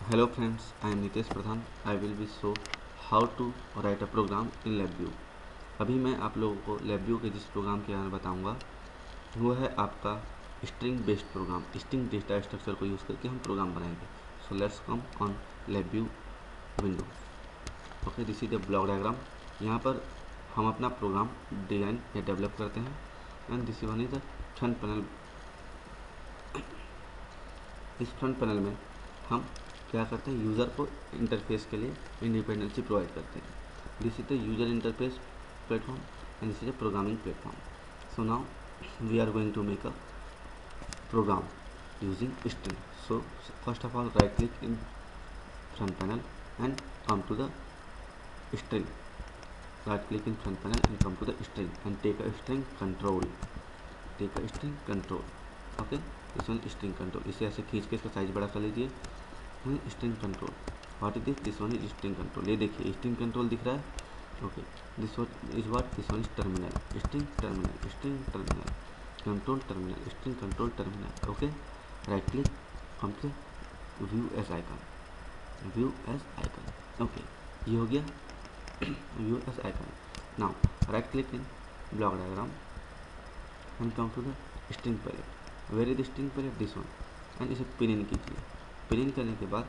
Hello friends, I am Nitesh Pradhan. I will be show how to write a program in LabVIEW. अभी मैं आप लोगों को LabVIEW के जिस प्रोग्राम के बारे में बताऊंगा वो है आपका string based program. String data structure को यूज़ करके हम प्रोग्राम बनाएंगे। So let's come on LabVIEW window. Okay, this is the block diagram. यहाँ पर हम अपना प्रोग्राम डिजाइन या डेवलप करते हैं and this one is the front panel. इस फ्रंट पैनल में हम क्या करते हैं, यूज़र को इंटरफेस के लिए इंडिपेंडेंसी प्रोवाइड करते हैं। This is the user interface platform and this is a programming platform. So now we are going to make a program using string. So first of all, right click in front panel and come to the string. Right click in front panel and come to the string and take a string control. Take a string control. Okay, this one string control. इसे ऐसे खींच के इसका size बड़ा कर लीजिए. String control. What is this one is string control. ये देखिए स्ट्रिंग कंट्रोल दिख रहा है. Okay, this one is what, this one is terminal. String terminal, string terminal, control terminal, string control terminal. Okay, right click, come से view as icon, view as icon. Okay, ये हो गया view as icon. Now right click in block diagram and come to the string palette. Where is the string palette, this one. And इसे pin in कीजिए. Pin in करने के बाद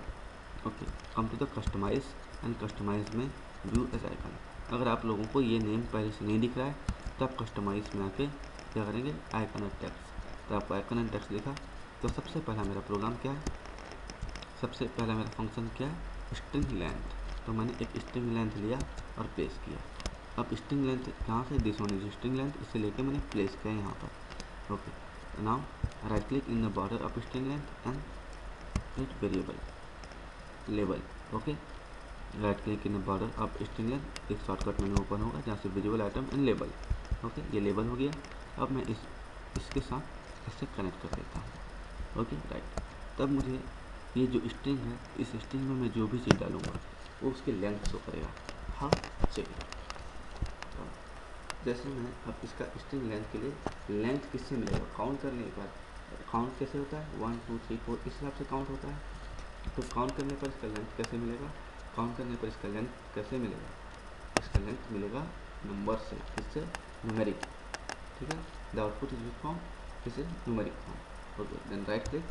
okay, come to the customise and customise में view as icon. अगर आप लोगों को ये नेम पहले से नहीं दिख रहा है तो आप कस्टमाइज में आके क्या करेंगे, आइकन एंड टेक्स्ट. तो आपको आइकन एंड टेक्स्ट दिखा. तो सबसे पहला मेरा प्रोग्राम क्या है, सबसे पहला मेरा फंक्शन क्या है, स्ट्रिंग लेंथ. तो मैंने एक स्ट्रिंग लेंथ लिया और प्लेस किया. अब स्ट्रिंग लेंथ कहाँ से, this one is string length, इसे लेके मैंने प्लेस किया यहाँ पर. Okay, now right click in the border of string length and it variable label. Okay, right click in border of string length. एक शॉर्टकट मेन्यू ओपन होगा जहाँ से visual item and label. Okay, ये label हो गया. अब मैं इसके साथ इससे कनेक्ट कर देता हूँ. Okay, right. तब मुझे ये जो स्ट्रिंग है, इस स्ट्रिंग में मैं जो भी चीज़ डालूंगा वो उसकी लेंथ शो करेगा. हाँ, चलिए. जैसे मैं अब इसका स्ट्रिंग लेंथ के लिए लेंथ किससे मिलेगा, काउंट करने के बाद. काउंट कैसे होता है, 1 2 3 4 इस हिसाब से काउंट होता है. तो काउंट करने पर इसका लेंथ कैसे मिलेगा, काउंट करने पर इसका लेंथ कैसे मिलेगा, इसका लेंथ मिलेगा नंबर से, इससे न्यूमेरिक. ठीक है, the output is which form, this is numeric form. Okay, then right click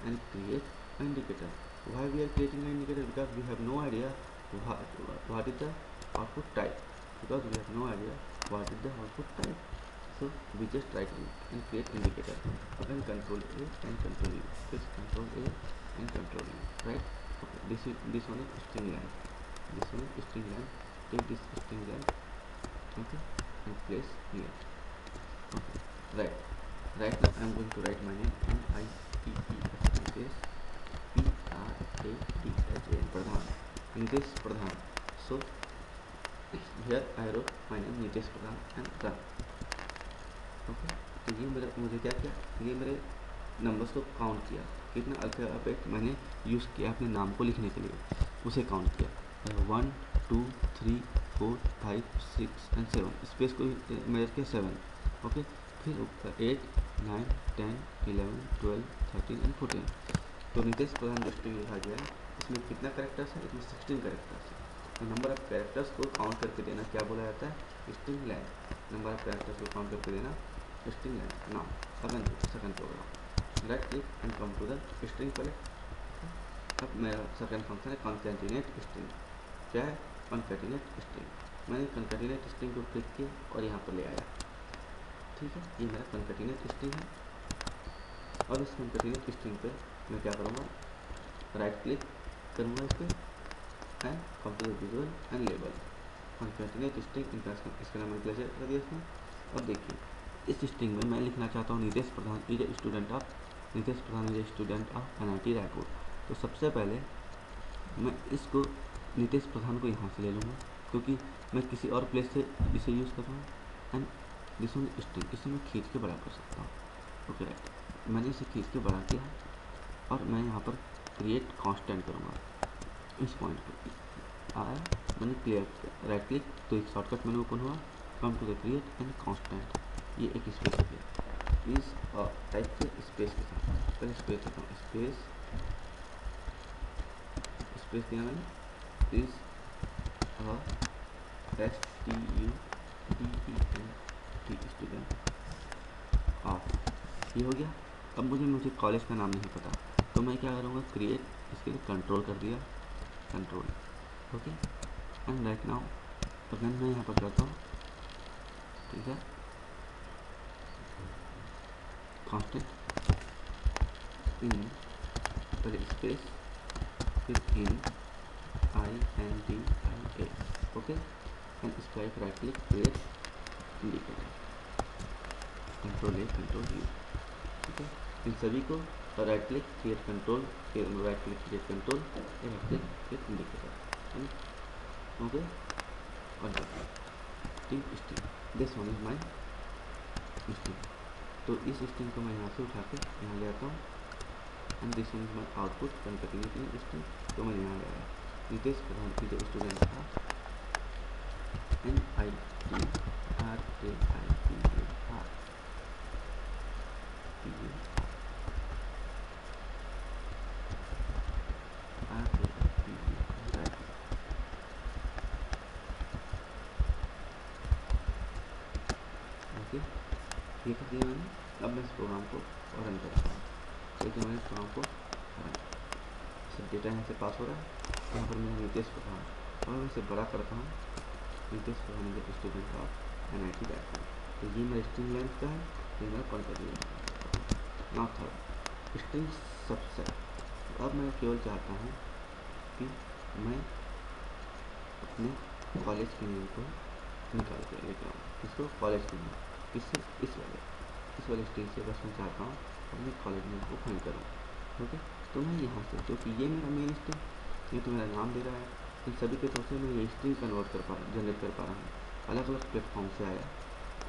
and create indicator. Why we are creating indicator, because we have no idea what is the output type, because we have no idea what is the output type. So we just write and create indicator. Then control A and control U. This control A and control U. Right? Okay. This one is string length. This one is string length. Take this string length. Okay. And place here. Okay. Right. Right now I am going to write my name. Nitesh P-R-A-D-H-A-N Pradhan. Nitesh Pradhan. So here I wrote my name Nitesh Pradhan and run. Okay, तो ये मेरा मुझे क्या किया, ये मेरे numbers को count किया. कितना अल्फ़ाबेट मैंने यूज़ किया अपने नाम को लिखने के लिए, उसे काउंट किया. 1 2 3 4 5 6 एंड 7. स्पेस को मेजर किया 7. ओके, फिर 8 9 10 11 12 13 एंड 14. तो नितेश प्रधान जो स्ट्रिंग लिखा गया है इसमें कितना कैरेक्टर्स है, इसमें 16 कैरेक्टर्स है. तो नंबर ऑफ कैरेक्टर्स को काउंट करके देना क्या बोला जाता है, string length. Number of characters को काउंट करके देना string length. Now second program, right click and come to the string palette. अब मेरा सेकंड फंक्शन है कॉन्कैटिनेट स्ट्रिंग. क्या है, कॉन्कैटिनेट स्ट्रिंग. मैंने कॉन्कैटिनेट स्ट्रिंग को क्लिक किया और यहाँ पर ले आया. ठीक है, ये मेरा कॉन्कैटिनेट स्ट्रिंग है. और इस कॉन्कैटिनेट स्ट्रिंग पे मैं क्या करूँगा, राइट क्लिक करूँगा इस पर and come to the visual and label. Concatenate string इसका नाम प्लेजर कर दिया इसमें. और देखिए इस स्ट्रिंग में मैं लिखना चाहता हूँ Nitesh Pradhan is a student of, Nitesh Pradhan is a student of NIT Raipur. तो सबसे पहले मैं इसको नितेश प्रधान को यहाँ से ले लूँगा क्योंकि मैं किसी और प्लेस से इसे यूज़ कर रहा हूँ. एंड दिस वन स्ट्रिंग, इसे मैं खींच के बड़ा कर सकता हूँ. Okay, right. मैंने इसे खींच के बड़ा किया और मैं यहाँ पर क्रिएट कांस्टेंट करूँगा. इस पॉइंट पर आया, मैंने क्लियर किया, राइट क्लिक, तो एक शॉर्टकट मेनू ओपन हुआ. Come to the create and constant. ये एक स्पेस हो गया. इस टाइप के स्पेस के साथ पहले स्पेस देता हूँ, स्पेस स्पेस दिया मैंने, इज STUDENT स्टूडेंट ऑफ, ये हो गया। अब मुझे कॉलेज का नाम नहीं पता, तो मैं क्या करूँगा, क्रिएट, इसके लिए कंट्रोल कर दिया, control, okay. And right now again मैं यहाँ पर करता हूँ, ठीक है, कांस्टेंट इन पर स्पेस फिर इन INDIA, ओके। एंड इसका एक right click, create indicator, control A control U, ठीक है। इन सभी को राइट क्लिक क्रिएट कंट्रोल, फिर right click create control, right click फिर इंडिकेटर, ओके। और string this one is my string, तो इस स्ट्रिंग को मैं यहाँ से उठा के यहाँ ले आता हूँ। And this one is my output concatenating string, तो मैं यहाँ ले आया, नितेश प्रधान की जो स्टूडेंट था ये कर दिया मैंने। अब मैं इस प्रोग्राम को रन करता हूँ, देखिए मैं इस प्रोग्राम को सब डेटा यहाँ से पास हो रहा है, यहाँ पर मैं नितेश प्रधान, और मैं इसे बड़ा करता हूँ, नितेश प्रधान जो स्टूडेंट ऑफ NIT रायपुर, तो ये मेरा स्ट्रिंग लेंथ का है, ये मेरा कंटिन्यूटी का है। नाउ थर्ड स्ट्रिंग सबसेट, अब मैं केवल चाहता हूँ कि मैं अपने कॉलेज के नेम को निकाल के लेकर आऊँ, इसको कॉलेज के नेम, इससे इस वाले स्ट्रिंग से बस मैं चाहता हूँ अपने कॉलेज नेम को फाइंड करूँ, ओके। तो मैं यहाँ से, क्योंकि ये मेरा मेन स्ट्रिंग, ये तो मेरा नाम दे रहा है, इन सभी के थ्रू से मैं ये स्ट्रिंग जनरेट कर पा रहा हूँ। अलग अलग प्लेटफॉर्म से आया,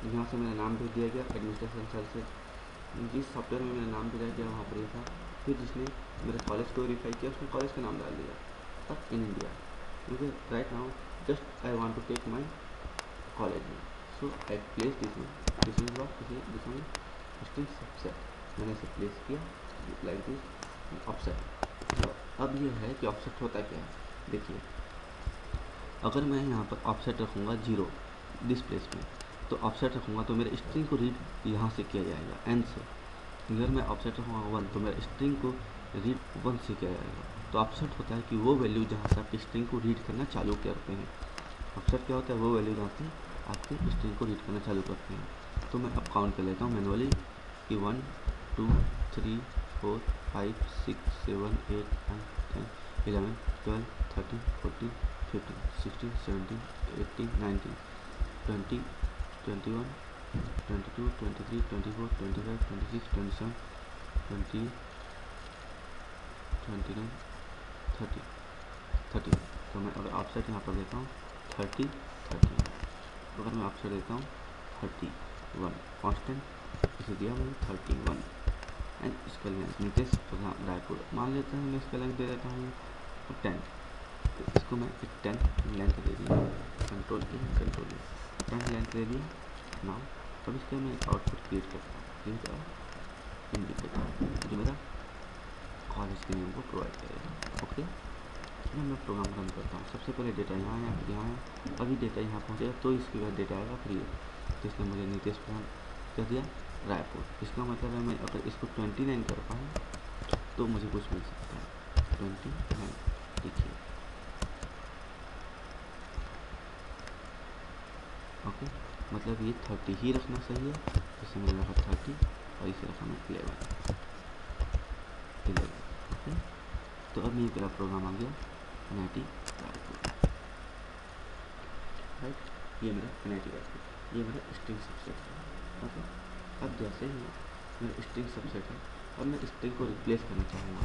यहाँ से मेरा नाम भेज दिया गया एडमिनिस्ट्रेशन सेल से, जिस सॉफ्टवेयर में मेरा नाम भेजा गया वहाँ पर ये था, फिर जिसने मेरे कॉलेज को वेरीफाई किया उसने कॉलेज का नाम डाल दिया, अब in India, okay. Right now just I want to take my college name, so I place this one string subset, मैंने इसे प्लेस किया लाइक दिस ऑफसेट। अब ये है कि ऑफसेट होता क्या है, देखिए अगर मैं यहाँ पर ऑफसेट रखूँगा 0 दिस प्लेस में, तो ऑफसेट रखूँगा तो मेरे स्ट्रिंग को रीड यहाँ से किया जाएगा n से, अगर मैं ऑफसेट रखूँगा 1 तो मेरे स्ट्रिंग को रीड 1 से किया जाएगा। तो ऑफसेट होता है कि वो वैल्यू जहाँ से आपकी स्ट्रिंग को रीड करना चालू करते हैं, ऑफसेट क्या होता है, वो वैल्यू जहाँ से आपकी स्ट्रिंग को रीड करना चालू करते हैं। तो मैं अब काउंट कर लेता हूँ मैनुअली कि 1 2 3 4 5 6 7 8 9 10 11 12 13 14 15 16 17 18 19 20 21 22 23 24 25 26 27 20 29 30। तो मैं अगर ऑफसेट यहाँ पर देता हूँ 30 30, अगर मैं ऑफसेट देता हूँ 31 कांस्टेंट, इसे दिया मैंने 31 एंड इसका लेंथ नितेश प्रधान रायपुर, मान लेते हैं मैं इसका लेंथ दे देता हूँ 10, तो इसको मैं 10 लेंथ दे दिया, कंट्रोल E 10 लेंथ दे दिया। नाउ अब इसका मैं एक आउटपुट क्रिएट करता हूँ, इंडिकेटर जो मेरा कॉलेज के नेम को प्रोवाइड करेगा, ओके। जब मैं प्रोग्राम रन करता हूँ, सबसे पहले डेटा यहाँ है, फिर यहाँ है, अभी डेटा यहाँ पहुँचेगा तो इसके बाद डेटा आएगा फिर ये, तो इसने मुझे नितेश प्रधान कर दिया रायपुर, इसका मतलब है मैं अगर इसको 29 कर पाऊँ तो मुझे कुछ मिल सकता है 29, देखिए, ओके। मतलब ये 30 ही रखना सही है, इसे मैंने रखा 30 और इसे रखा मैं 11, ओके। तो अब ये मेरा प्रोग्राम आ गया NIT रायपुर, राइट, ये मेरा NIT रायपुर, ये मेरा स्ट्रिंग सबसेट है, ओके। अब जैसे ही मेरा स्ट्रिंग सबसेट है, अब मैं स्ट्रिंग को रिप्लेस करना चाहूँगा,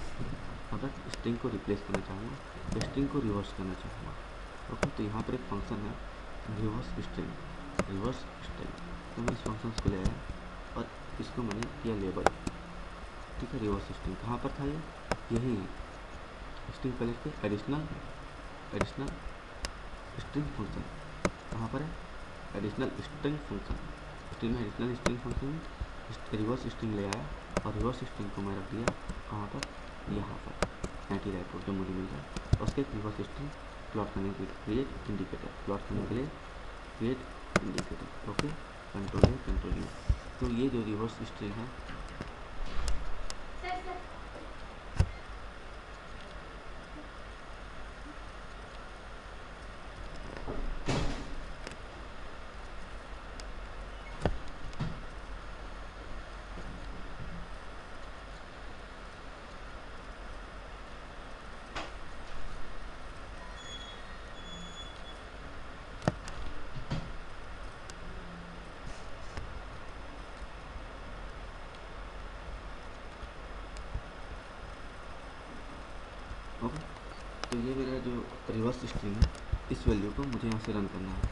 अगर स्ट्रिंग को रिप्लेस करना चाहूँगा तो स्ट्रिंग को रिवर्स करना चाहूँगा, ओके। तो यहाँ पर एक फंक्शन है रिवर्स स्ट्रिंग, तो मैं इस फंक्शन को ले आया और इसको मैंने किया लेबल, ठीक है। रिवर्स स्ट्रिंग कहाँ पर था, ये यही है स्ट्रिंग पहले के एडिशनल स्ट्रिंग फंक्शन, कहाँ पर है एडिशनल स्ट्रिंग फंक्शन, स्ट्रिंग में एडिशनल स्ट्रिंग फंक्शन में रिवर्स स्ट्रिंग ले आया और रिवर्स स्ट्रिंग को मैं रख दिया कहाँ पर, यहाँ पर NIT रायपुर जो मुझे मिल रहा है उसके रिवर्स स्ट्रिंग प्लॉट करने के लिए क्रिएट इंडिकेटर, प्लॉट करने के लिए create indicator. Okay, control A control you. तो ये जो रिवर्स स्ट्रिंग है ओके, तो ये मेरा जो रिवर्स स्ट्रिंग है इस वैल्यू को मुझे यहाँ से रन करना है।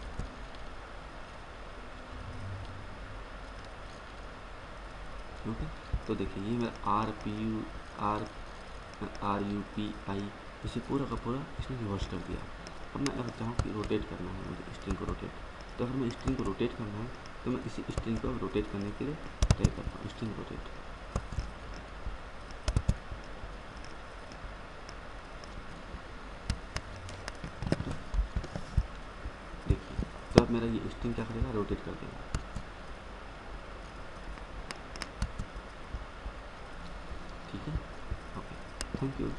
ओके, तो देखिए ये मेरा आर यू पी आई इसे पूरा का पूरा इसने रिवर्स कर दिया। अब मैं अगर चाहूँ कि रोटेट करना है मुझे स्ट्रिंग को रोटेट, तो अगर मैं स्ट्रिंग को रोटेट करना है तो मैं इसी स्ट्रिंग को रोटेट करने के लिए ट्राई करता हूँ, स्ट्रिंग रोटेट। देखिए तो अब मेरा ये स्ट्रिंग क्या करेगा, रोटेट कर देगा। ठीक है, ओके, थैंक यू।